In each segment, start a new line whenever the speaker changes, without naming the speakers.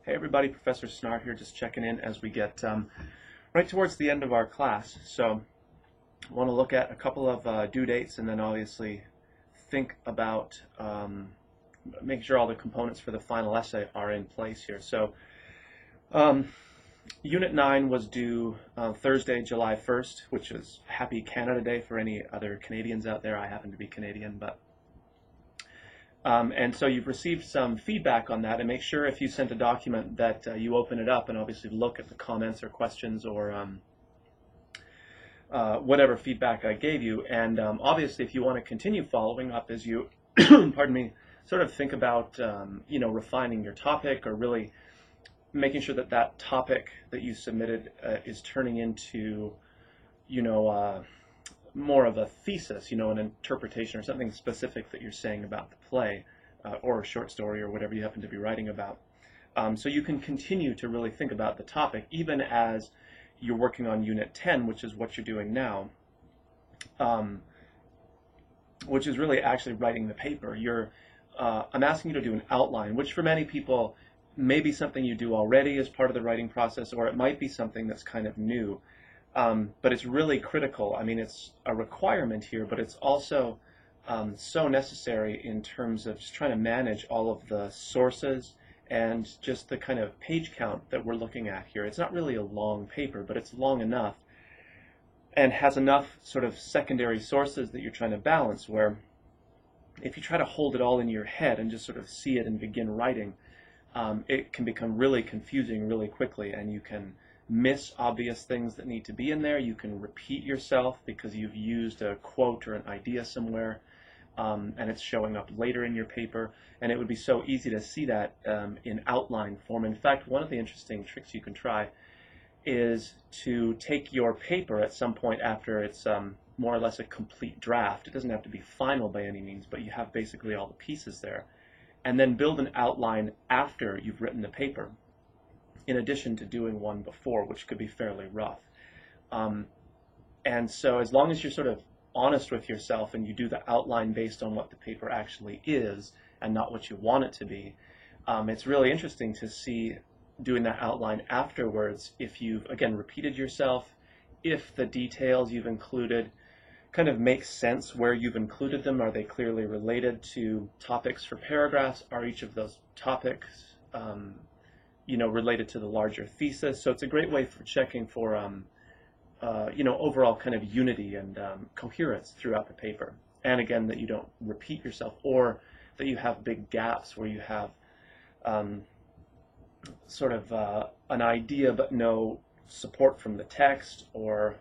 Hey everybody, Professor Snart here, just checking in as we get right towards the end of our class. So I want to look at a couple of due dates and then obviously think about making sure all the components for the final essay are in place here. So Unit 9 was due Thursday, July 1st, which is Happy Canada Day for any other Canadians out there. I happen to be Canadian, but and so you've received some feedback on that, and make sure if you sent a document that you open it up and obviously look at the comments or questions or whatever feedback I gave you. And obviously if you want to continue following up as you, pardon me, sort of think about refining your topic or really making sure that that topic that you submitted is turning into, more of a thesis, an interpretation or something specific that you're saying about the play or a short story or whatever you happen to be writing about. So you can continue to really think about the topic even as you're working on Unit 10, which is what you're doing now, which is really actually writing the paper. I'm asking you to do an outline, which for many people may be something you do already as part of the writing process, or it might be something that's kind of new. But it's really critical. I mean, it's a requirement here, but it's also so necessary in terms of just trying to manage all of the sources and just the kind of page count that we're looking at here. It's not really a long paper, but it's long enough and has enough sort of secondary sources that you're trying to balance, where if you try to hold it all in your head and just sort of see it and begin writing, it can become really confusing really quickly, and you can miss obvious things that need to be in there. You can repeat yourself because you've used a quote or an idea somewhere, and it's showing up later in your paper, and it would be so easy to see that in outline form. In fact, one of the interesting tricks you can try is to take your paper at some point after it's more or less a complete draft. It doesn't have to be final by any means, but you have basically all the pieces there, and then build an outline after you've written the paper, in addition to doing one before, which could be fairly rough. And so as long as you're sort of honest with yourself and you do the outline based on what the paper actually is and not what you want it to be, it's really interesting to see doing that outline afterwards if you've, again, repeated yourself, if the details you've included kind of make sense where you've included them. Are they clearly related to topics for paragraphs? Are each of those topics related to the larger thesis? So it's a great way for checking for overall kind of unity and coherence throughout the paper. And again, that you don't repeat yourself, or that you have big gaps where you have sort of an idea but no support from the text, or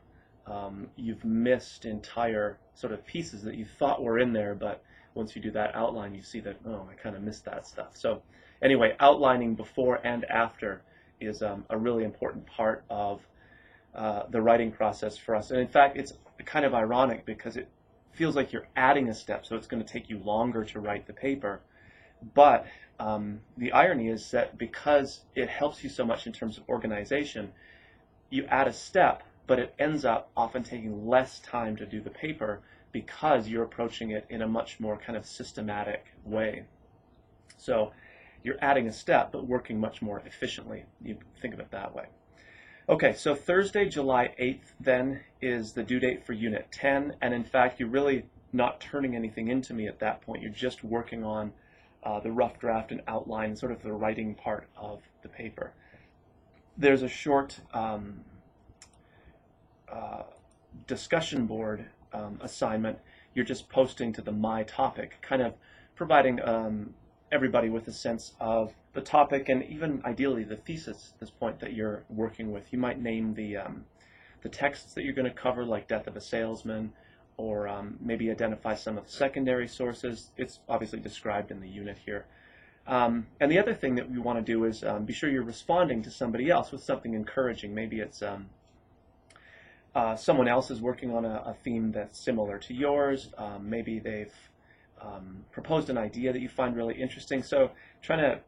you've missed entire sort of pieces that you thought were in there, but once you do that outline, you see that, oh, I kind of missed that stuff. So anyway, outlining before and after is a really important part of the writing process for us. And in fact, it's kind of ironic because it feels like you're adding a step, so it's going to take you longer to write the paper. But the irony is that because it helps you so much in terms of organization, you add a step, but it ends up often taking less time to do the paper because you're approaching it in a much more kind of systematic way. So you're adding a step, but working much more efficiently. You think of it that way. Okay, so Thursday, July 8th, then, is the due date for Unit 10, and in fact, you're really not turning anything into me at that point. You're just working on the rough draft and outline, sort of the writing part of the paper. There's a short discussion board assignment you're just posting to the My Topic, kind of providing everybody with a sense of the topic and even ideally the thesis at this point that you're working with. You might name the texts that you're going to cover, like Death of a Salesman, or maybe identify some of the secondary sources. It's obviously described in the unit here. And the other thing that we want to do is be sure you're responding to somebody else with something encouraging. Maybe it's someone else is working on a theme that's similar to yours. Maybe they've proposed an idea that you find really interesting. So trying to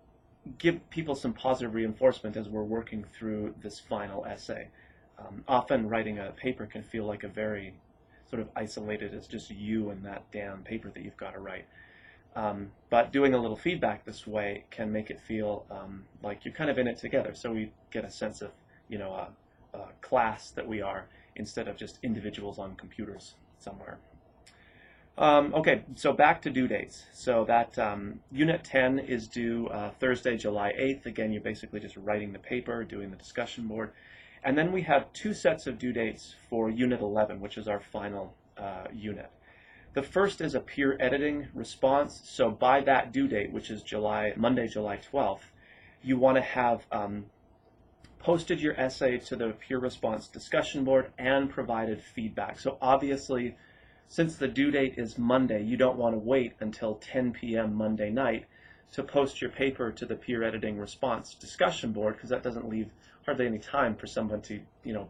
give people some positive reinforcement as we're working through this final essay. Often writing a paper can feel like a very sort of isolated, it's just you and that damn paper that you've got to write. But doing a little feedback this way can make it feel like you're kind of in it together. So we get a sense of, a class that we are instead of just individuals on computers somewhere. Okay, so back to due dates. So that Unit 10 is due Thursday, July 8th. Again, you're basically just writing the paper, doing the discussion board. And then we have two sets of due dates for Unit 11, which is our final unit. The first is a peer editing response. So by that due date, which is Monday, July 12th, you want to have posted your essay to the peer response discussion board and provided feedback. So obviously, since the due date is Monday, you don't want to wait until 10 p.m. Monday night to post your paper to the peer editing response discussion board, because that doesn't leave hardly any time for someone to,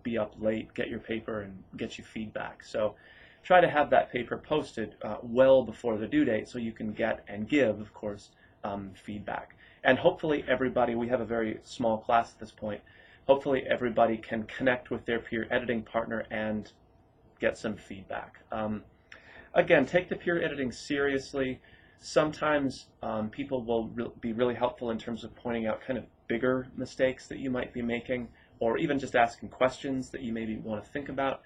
be up late, get your paper, and get you feedback. So try to have that paper posted well before the due date so you can get and give, of course, feedback. And hopefully everybody, we have a very small class at this point, hopefully everybody can connect with their peer editing partner and get some feedback. Again, take the peer editing seriously. Sometimes people will be really helpful in terms of pointing out kind of bigger mistakes that you might be making, or even just asking questions that you maybe want to think about.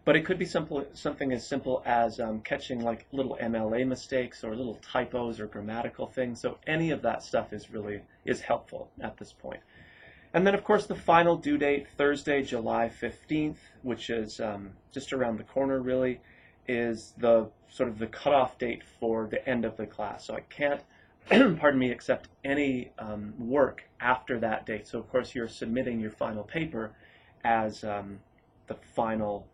But it could be something as simple as catching like little MLA mistakes or little typos or grammatical things. So any of that stuff is helpful at this point. And then, of course, the final due date, Thursday, July 15th, which is just around the corner, really, is the sort of the cutoff date for the end of the class. So I can't, pardon me, accept any work after that date. So, of course, you're submitting your final paper as the final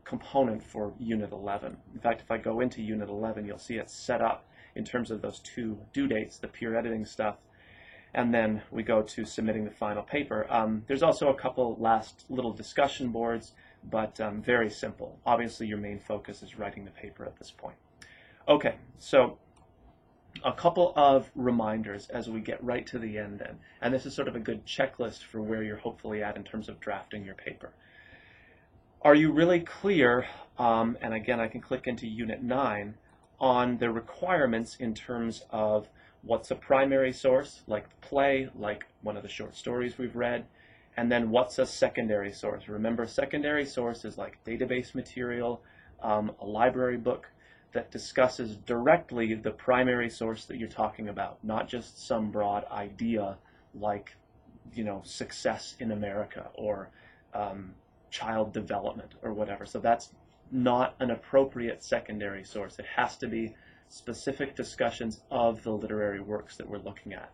component for Unit 11. In fact, if I go into Unit 11, you'll see it's set up in terms of those two due dates, the peer editing stuff, and then we go to submitting the final paper. There's also a couple last little discussion boards, but very simple. Obviously, your main focus is writing the paper at this point. Okay, so a couple of reminders as we get right to the end then. And this is sort of a good checklist for where you're hopefully at in terms of drafting your paper. Are you really clear, and again, I can click into Unit 9, on the requirements in terms of what's a primary source, like the play, like one of the short stories we've read, and then what's a secondary source. Remember, secondary source is like database material, a library book that discusses directly the primary source that you're talking about, not just some broad idea like, success in America or child development or whatever. So that's not an appropriate secondary source. It has to be specific discussions of the literary works that we're looking at.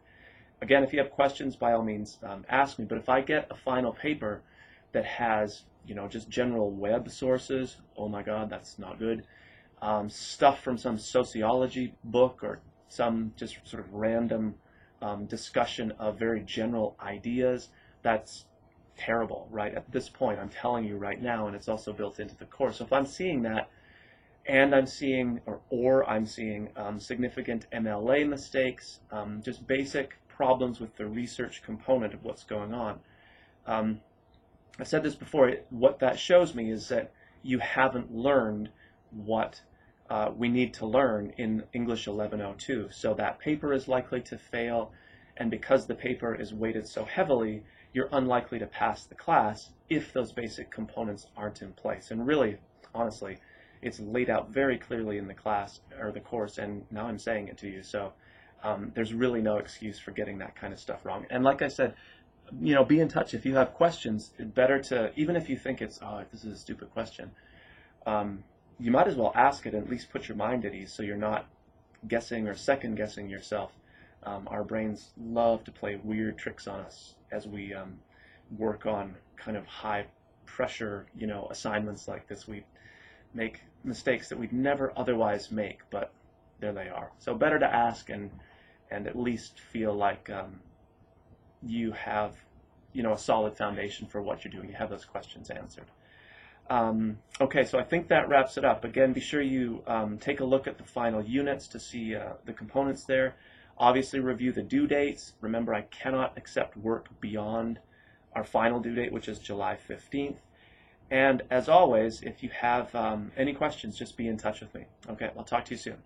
Again, if you have questions, by all means, ask me. But if I get a final paper that has, just general web sources, oh my God, that's not good. Stuff from some sociology book or some just sort of random discussion of very general ideas, that's terrible, right? At this point, I'm telling you right now, and it's also built into the course. So if I'm seeing that, and I'm seeing, or I'm seeing significant MLA mistakes, just basic problems with the research component of what's going on. I said this before, what that shows me is that you haven't learned what we need to learn in English 1102. So that paper is likely to fail, and because the paper is weighted so heavily, you're unlikely to pass the class if those basic components aren't in place. And really, honestly, it's laid out very clearly in the class or the course, and now I'm saying it to you. So there's really no excuse for getting that kind of stuff wrong. And like I said, be in touch if you have questions. It's better to, even if you think it's, this is a stupid question, you might as well ask it and at least put your mind at ease so you're not guessing or second guessing yourself. Our brains love to play weird tricks on us as we work on kind of high pressure, assignments like this. We make mistakes that we'd never otherwise make, but there they are. So better to ask and at least feel like you have, a solid foundation for what you're doing. You have those questions answered. Okay, so I think that wraps it up. Again, be sure you take a look at the final units to see the components there. Obviously, review the due dates. Remember, I cannot accept work beyond our final due date, which is July 15th. And as always, if you have any questions, just be in touch with me. Okay, I'll talk to you soon.